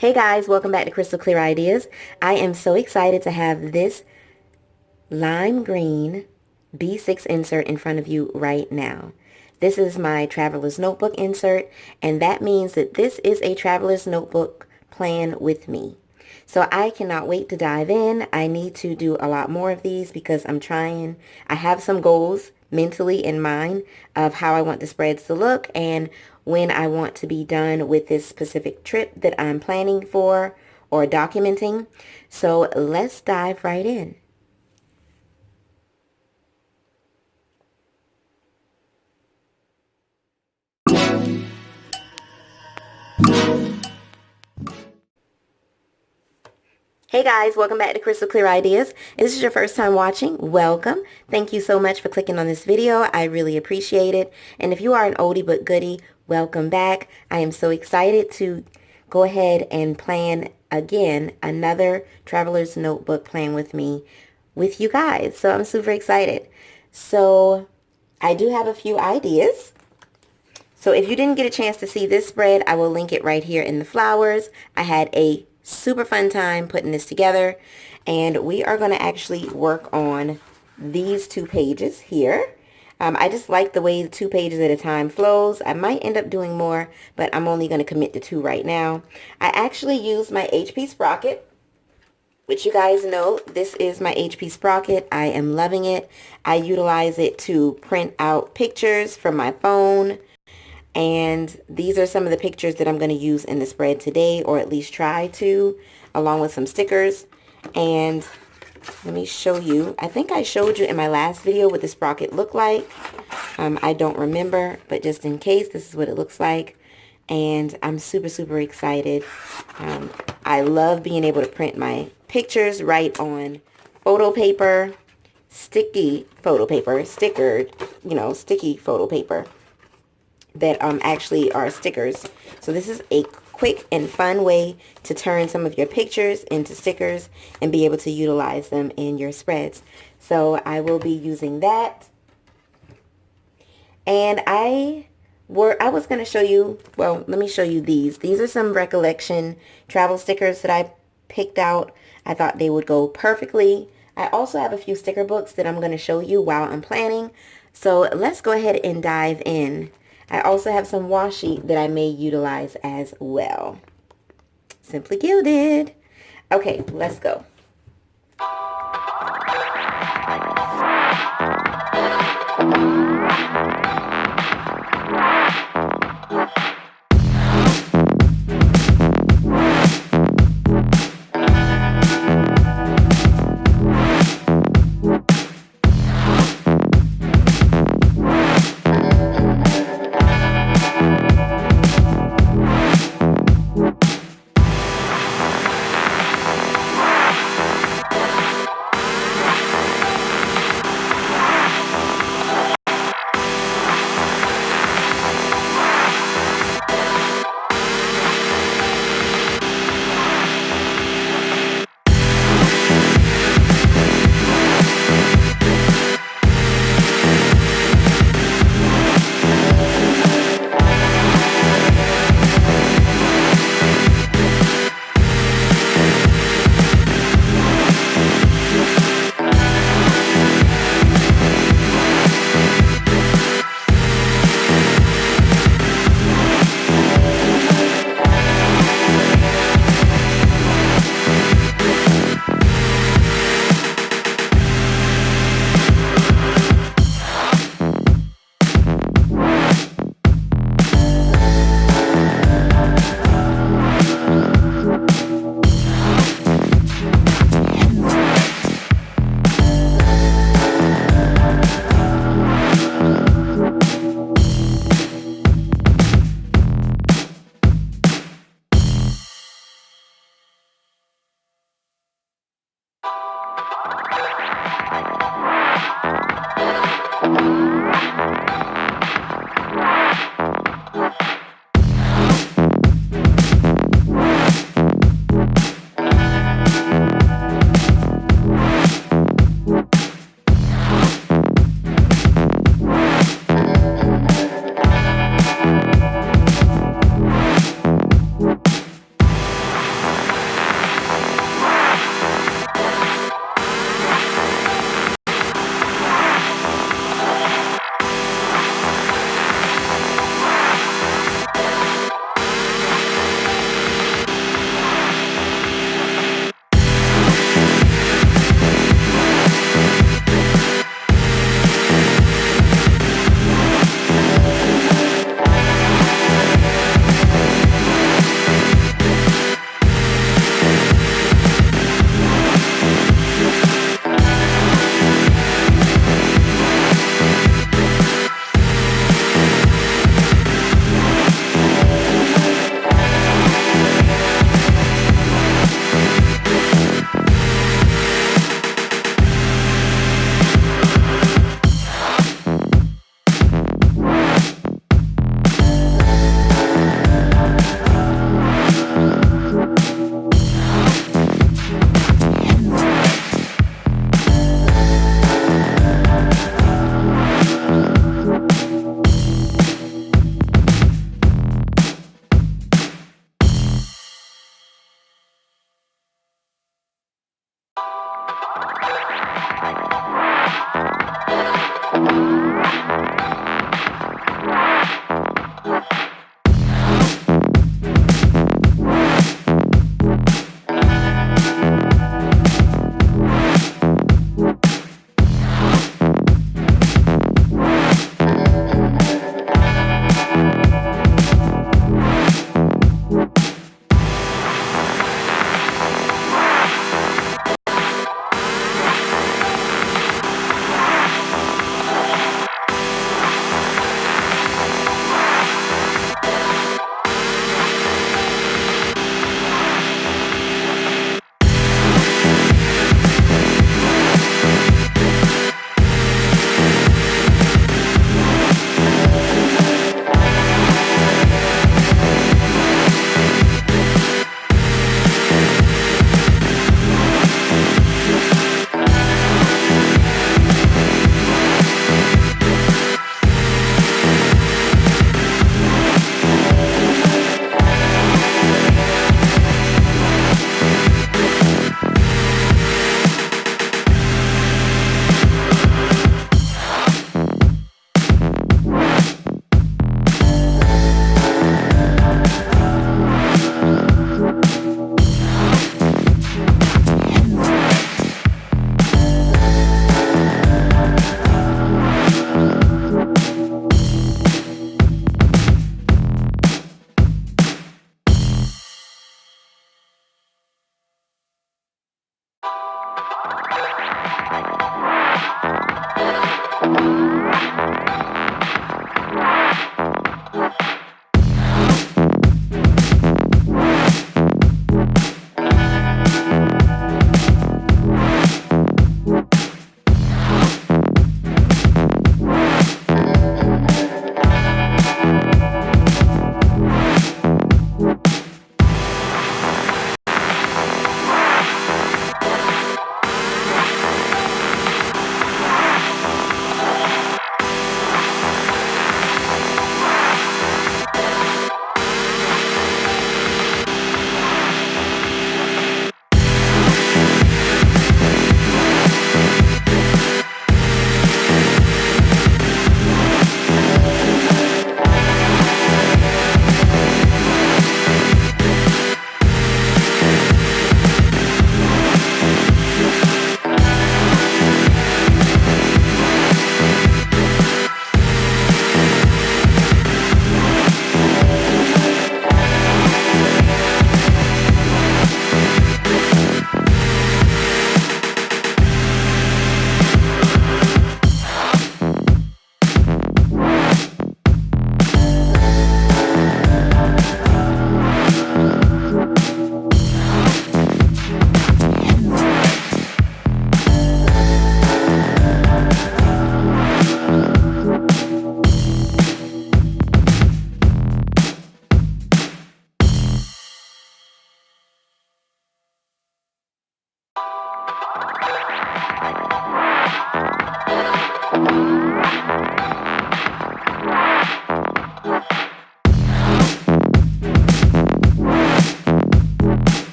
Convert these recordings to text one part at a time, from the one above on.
Hey guys, welcome back to Krystal Clear Ideas. I am so excited to have this lime green B6 insert in front of you right now. This is my Traveler's Notebook insert, and that means that this is a Traveler's Notebook plan with me. So I cannot wait to dive in. I need to do a lot more of these because I have some goals mentally in mind of how I want the spreads to look and when I want to be done with this specific trip that I'm planning for or documenting. So let's dive right in. Hey guys, welcome back to Krystal Clear Ideas. If this is your first time watching, welcome. Thank you so much for clicking on this video. I really appreciate it. And if you are an oldie but goodie, welcome back. I am so excited to go ahead and plan again another Traveler's Notebook plan with me, with you guys. So I'm super excited. So I do have a few ideas. So if you didn't get a chance to see this spread, I will link it right here in the flowers. I had a super fun time putting this together, and we are going to actually work on these 2 pages here. I just like the way the 2 pages at a time flows. I might end up doing more, but I'm only going to commit to 2 right now. I actually used my HP Sprocket, which you guys know, this is my HP Sprocket. I am loving it. I utilize it to print out pictures from my phone. And these are some of the pictures that I'm going to use in the spread today, or at least try to, along with some stickers. And let me show you. I think I showed you in my last video what the sprocket looked like. I don't remember, but just in case, this is what it looks like. And I'm super, super excited. I love being able to print my pictures right on photo paper, sticky photo paper, stickered, sticky photo paper that actually are stickers. So this is a quick and fun way to turn some of your pictures into stickers and be able to utilize them in your spreads. So I will be using that. And I was going to show you, well, let me show you these. These are some recollection travel stickers that I picked out. I thought they would go perfectly. I also have a few sticker books that I'm going to show you while I'm planning. So let's go ahead and dive in. I also have some washi that I may utilize as well. Simply Gilded. Okay, let's go.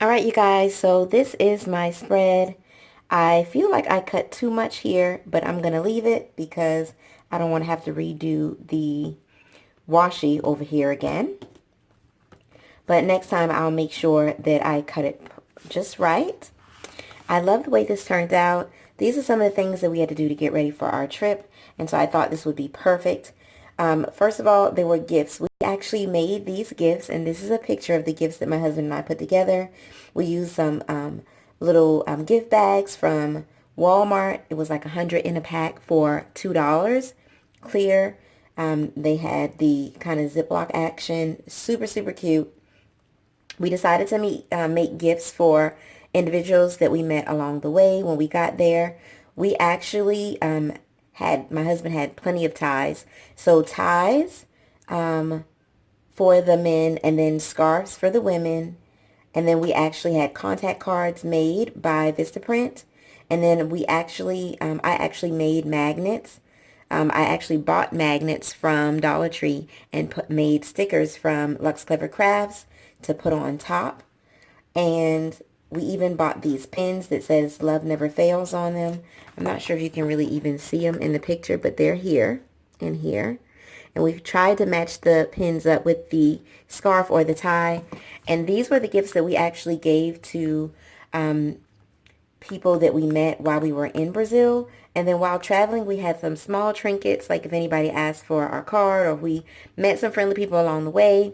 Alright, you guys, so this is my spread. I feel like I cut too much here, but I'm going to leave it because I don't want to have to redo the washi over here again. But next time I'll make sure that I cut it just right. I love the way this turned out. These are some of the things that we had to do to get ready for our trip, and so I thought this would be perfect. First of all, there were gifts. We actually made these gifts, and this is a picture of the gifts that my husband and I put together. We used some little gift bags from Walmart. It was like 100 in a pack for $2. Klear. They had the kind of Ziploc action. Super, super cute. We decided to make gifts for individuals that we met along the way when we got there. We actually my husband had plenty of ties. So ties for the men, and then scarves for the women. And then we actually had contact cards made by Vistaprint. And then we actually, I actually made magnets. I actually bought magnets from Dollar Tree and made stickers from LuxCleverCrafts to put on top. And we even bought these pins that says Love Never Fails on them. I'm not sure if you can really even see them in the picture, but they're here and here. And we've tried to match the pins up with the scarf or the tie. And these were the gifts that we actually gave to people that we met while we were in Brazil. And then while traveling, we had some small trinkets, like if anybody asked for our card or we met some friendly people along the way.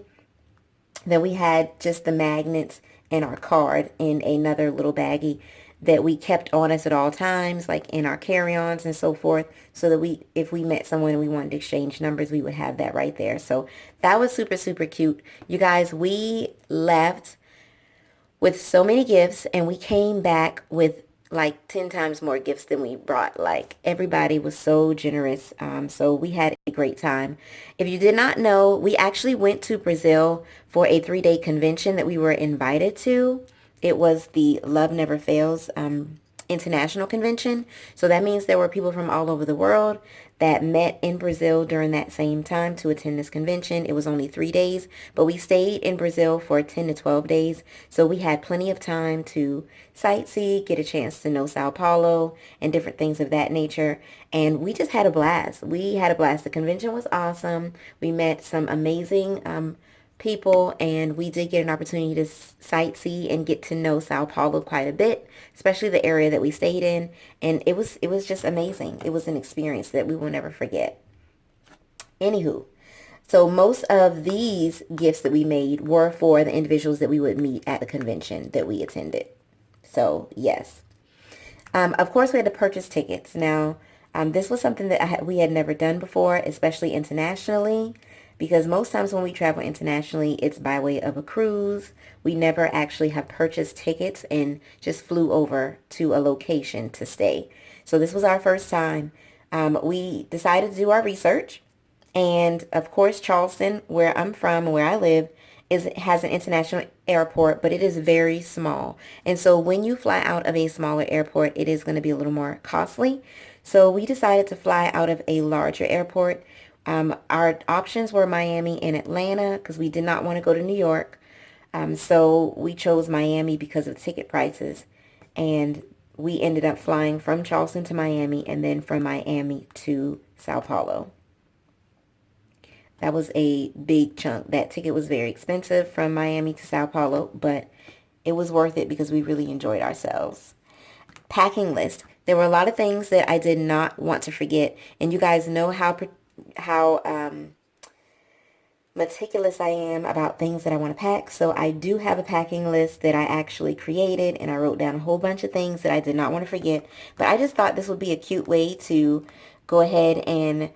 Then we had just the magnets and our card in another little baggie that we kept on us at all times, like in our carry-ons and so forth, so that if we met someone and we wanted to exchange numbers, we would have that right there. So that was super, super cute. You guys, we left with so many gifts and we came back with like 10 times more gifts than we brought. Like everybody was so generous. So we had a great time. If you did not know, we actually went to Brazil for a 3-day convention that we were invited to. It was the Love Never Fails international convention. So that means there were people from all over the world that met in Brazil during that same time to attend this convention. It was only 3 days, but we stayed in Brazil for 10 to 12 days. So we had plenty of time to sightsee, get a chance to know Sao Paulo and different things of that nature. And we just had a blast. We had a blast. The convention was awesome. We met some amazing people, and we did get an opportunity to sightsee and get to know Sao Paulo quite a bit, especially the area that we stayed in, and it was just amazing. It was an experience that we will never forget. Anywho, so most of these gifts that we made were for the individuals that we would meet at the convention that we attended. So yes, of course we had to purchase tickets. Now this was something that we had never done before, especially internationally. Because most times when we travel internationally, it's by way of a cruise. We never actually have purchased tickets and just flew over to a location to stay. So this was our first time. We decided to do our research. And of course, Charleston, where I'm from and where I live, has an international airport, but it is very small. And so when you fly out of a smaller airport, it is going to be a little more costly. So we decided to fly out of a larger airport. Our options were Miami and Atlanta because we did not want to go to New York. So we chose Miami because of ticket prices. And we ended up flying from Charleston to Miami and then from Miami to Sao Paulo. That was a big chunk. That ticket was very expensive from Miami to Sao Paulo, but it was worth it because we really enjoyed ourselves. Packing list. There were a lot of things that I did not want to forget. And you guys know how meticulous I am about things that I want to pack. So I do have a packing list that I actually created, and I wrote down a whole bunch of things that I did not want to forget. But I just thought this would be a cute way to go ahead and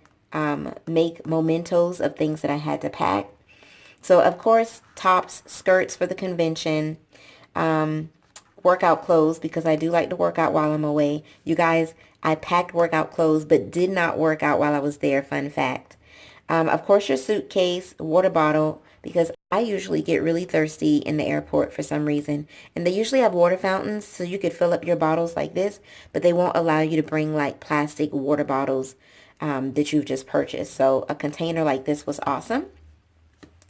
make mementos of things that I had to pack. So of course, tops, skirts for the convention, workout clothes, because I do like to work out while I'm away. You guys, I packed workout clothes but did not work out while I was there. Fun fact. Of course, your suitcase, water bottle, because I usually get really thirsty in the airport for some reason. And they usually have water fountains so you could fill up your bottles like this, but they won't allow you to bring like plastic water bottles that you've just purchased. So a container like this was awesome.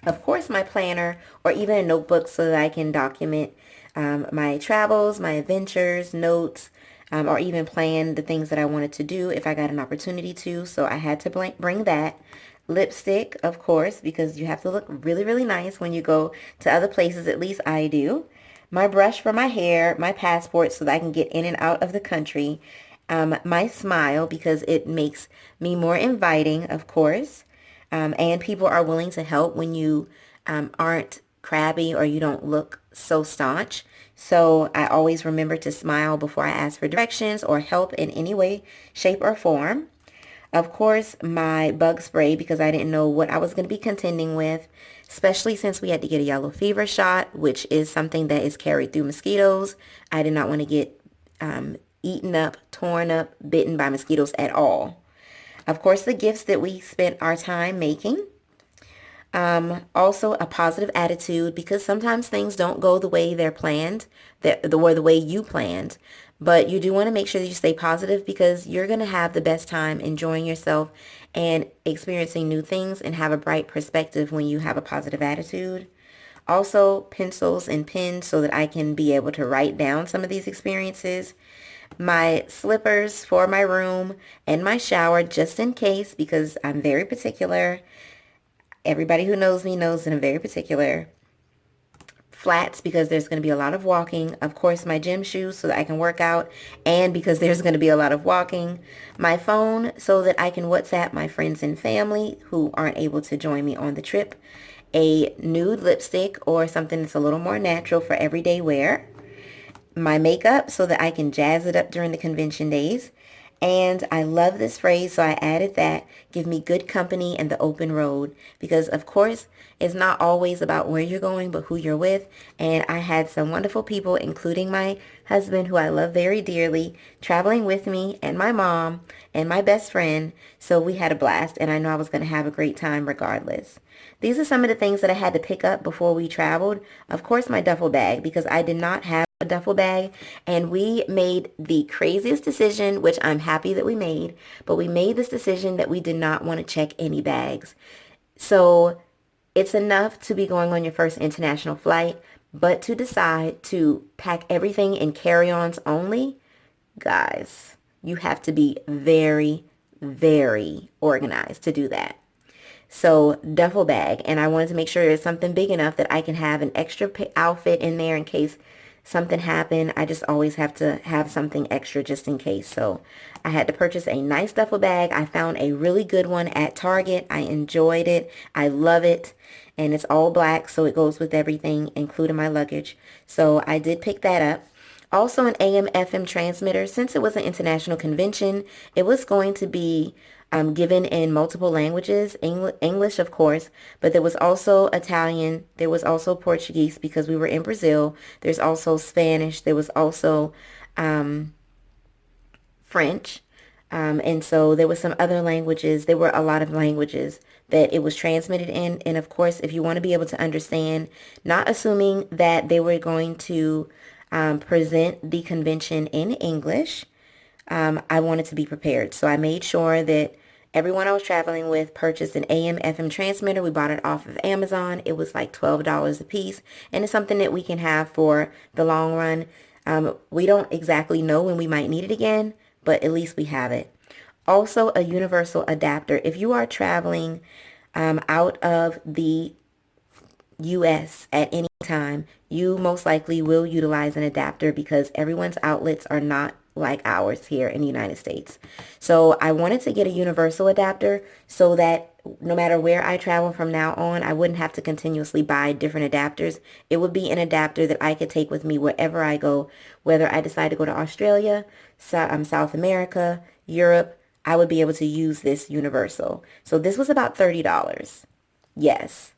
Of course, my planner or even a notebook so that I can document my travels, my adventures, notes, or even plan the things that I wanted to do if I got an opportunity to. So I had to bring that. Lipstick, of course, because you have to look really, really nice when you go to other places. At least I do. My brush for my hair, my passport so that I can get in and out of the country. My smile because it makes me more inviting, of course. And people are willing to help when you aren't crabby or you don't look so staunch. So I always remember to smile before I ask for directions or help in any way, shape, or form. Of course, my bug spray because I didn't know what I was going to be contending with, especially since we had to get a yellow fever shot, which is something that is carried through mosquitoes. I did not want to get eaten up, torn up, bitten by mosquitoes at all. Of course, the gifts that we spent our time making. Also a positive attitude because sometimes things don't go the way they're planned, the way you planned. But you do want to make sure that you stay positive because you're going to have the best time enjoying yourself and experiencing new things and have a bright perspective when you have a positive attitude. Also, pencils and pens so that I can be able to write down some of these experiences. My slippers for my room and my shower just in case because I'm very particular. Everybody who knows me knows that I'm very particular. flats because there's going to be a lot of walking. Of course, my gym shoes so that I can work out, and because there's going to be a lot of walking. My phone so that I can WhatsApp my friends and family who aren't able to join me on the trip. A nude lipstick or something that's a little more natural for everyday wear. My makeup so that I can jazz it up during the convention days. And I love this phrase, so I added that. Give me good company and the open road. Because, of course, it's not always about where you're going, but who you're with. And I had some wonderful people, including my husband, who I love very dearly, traveling with me, and my mom, and my best friend. So we had a blast, and I know I was going to have a great time regardless. These are some of the things that I had to pick up before we traveled. Of course, my duffel bag, because I did not have a duffel bag, and we made the craziest decision, which I'm happy that we made, but we made this decision that we did not want to check any bags. So it's enough to be going on your first international flight, but to decide to pack everything in carry-ons only, guys, you have to be very, very organized to do that. So duffel bag, and I wanted to make sure it's something big enough that I can have an extra outfit in there in case something happened. I just always have to have something extra just in case. So I had to purchase a nice duffel bag. I found a really good one at Target. I enjoyed it. I love it. And it's all black, so it goes with everything, including my luggage. So I did pick that up. Also an AM/FM transmitter. Since it was an international convention, it was going to be given in multiple languages, English, of course, but there was also Italian, there was also Portuguese because we were in Brazil, there's also Spanish, there was also French, and so there was some other languages. There were a lot of languages that it was transmitted in, and of course, if you want to be able to understand, not assuming that they were going to present the convention in English, I wanted to be prepared. So I made sure that everyone I was traveling with purchased an AM/FM transmitter. We bought it off of Amazon. It was like $12 a piece, and it's something that we can have for the long run. We don't exactly know when we might need it again, but at least we have it. Also, a universal adapter. If you are traveling out of the U.S. at any time, you most likely will utilize an adapter because everyone's outlets are not like ours here in the United States. So I wanted to get a universal adapter so that no matter where I travel from now on, I wouldn't have to continuously buy different adapters. It would be an adapter that I could take with me wherever I go, whether I decide to go to Australia, South America, Europe, I would be able to use this universal. So this was about $30. Yes.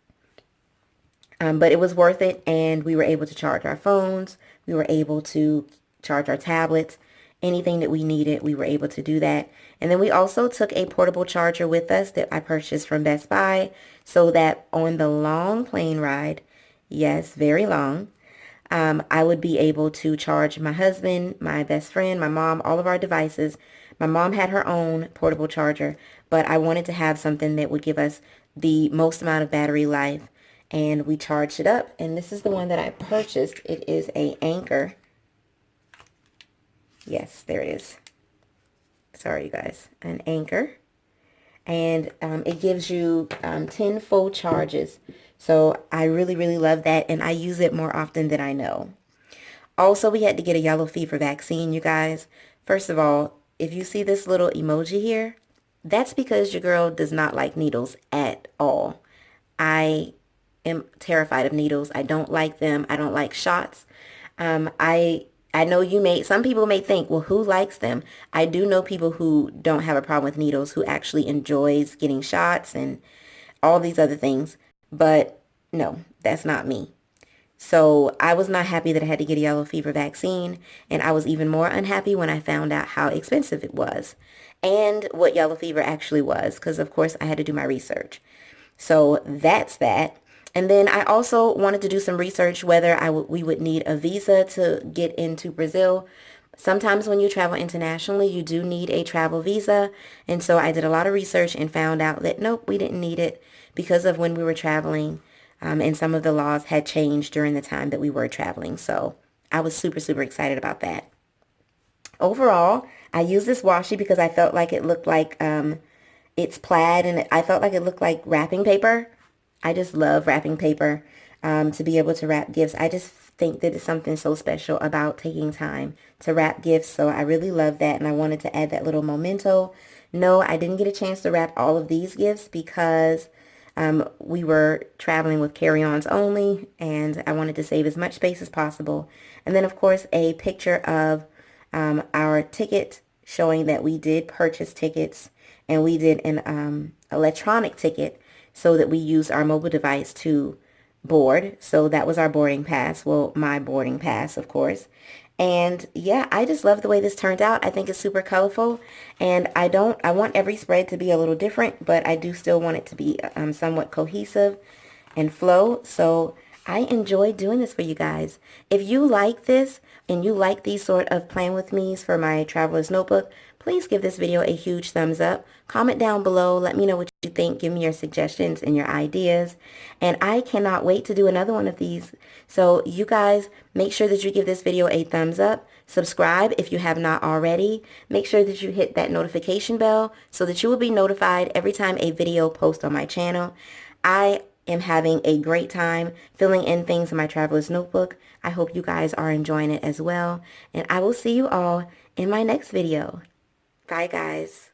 But it was worth it, and we were able to charge our phones. We were able to charge our tablets. Anything that we needed, we were able to do that. And then we also took a portable charger with us that I purchased from Best Buy so that on the long plane ride, yes, very long, I would be able to charge my husband, my best friend, my mom, all of our devices. My mom had her own portable charger, but I wanted to have something that would give us the most amount of battery life. And we charged it up. And this is the one that I purchased. It is a Anchor. Yes, there it is. Sorry, you guys. An Anchor. And it gives you 10 full charges. So I really, really love that. And I use it more often than I know. Also, we had to get a yellow fever vaccine, you guys. First of all, if you see this little emoji here, that's because your girl does not like needles at all. I am terrified of needles. I don't like them. I don't like shots. I know some people may think, well, who likes them? I do know people who don't have a problem with needles, who actually enjoys getting shots and all these other things. But no, that's not me. So I was not happy that I had to get a yellow fever vaccine. And I was even more unhappy when I found out how expensive it was and what yellow fever actually was. Because, of course, I had to do my research. So that's that. And then I also wanted to do some research whether we would need a visa to get into Brazil. Sometimes when you travel internationally, you do need a travel visa. And so I did a lot of research and found out that, nope, we didn't need it because of when we were traveling. And some of the laws had changed during the time that we were traveling. So I was super, super excited about that. Overall, I used this washi because I felt like it looked like it's plaid, and I felt like it looked like wrapping paper. I just love wrapping paper. to be able to wrap gifts. I just think that it's something so special about taking time to wrap gifts. So I really love that, and I wanted to add that little memento. No, I didn't get a chance to wrap all of these gifts because we were traveling with carry-ons only, and I wanted to save as much space as possible. And then, of course, a picture of our ticket showing that we did purchase tickets, and we did an electronic ticket so that we used our mobile device to board. So that was our boarding pass. Well, my boarding pass, of course. And yeah, I just love the way this turned out. I think it's super colorful, and I want every spread to be a little different, but I do still want it to be somewhat cohesive and flow. So I enjoy doing this for you guys. If you like this and you like these sort of plan with me's for my traveler's notebook, please give this video a huge thumbs up. Comment down below. Let me know what you think. Give me your suggestions and your ideas. And I cannot wait to do another one of these. So you guys, make sure that you give this video a thumbs up. Subscribe if you have not already. Make sure that you hit that notification bell so that you will be notified every time a video posts on my channel. I am having a great time filling in things in my traveler's notebook. I hope you guys are enjoying it as well. And I will see you all in my next video. Bye, guys.